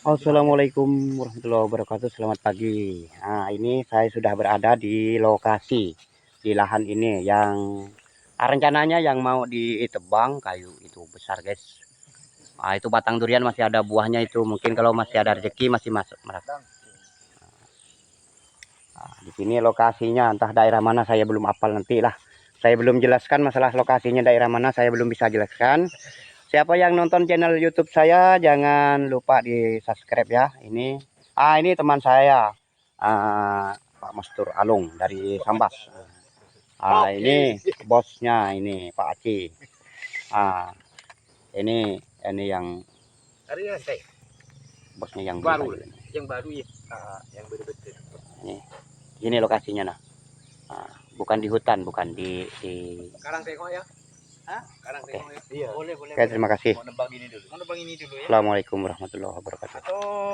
Assalamualaikum warahmatullahi wabarakatuh. Selamat pagi. Nah, ini saya sudah berada di lokasi di lahan ini yang rencananya yang mau ditebang kayu itu besar, guys. Nah, itu batang durian masih ada buahnya itu. Mungkin kalau masih ada rezeki masih masuk. Nah, di sini lokasinya entah daerah mana saya belum hafal nanti lah. Saya belum jelaskan masalah lokasinya daerah mana, saya belum bisa jelaskan. Siapa yang nonton channel YouTube saya jangan lupa di subscribe ya. Ini teman saya, Pak Mastur Alung dari Sambas. Ini bosnya ini Pak Aci. Ah, ini yang bosnya yang baru ya. Yang betul-betul. Ini lokasinya nah. Bukan di hutan, bukan di Sekarang tengok ya. Sekarang Oke. tengok ya. Iya. Boleh. Oke, terima kasih. Mau nebang ini dulu. Ya. Assalamualaikum warahmatullahi wabarakatuh. Atau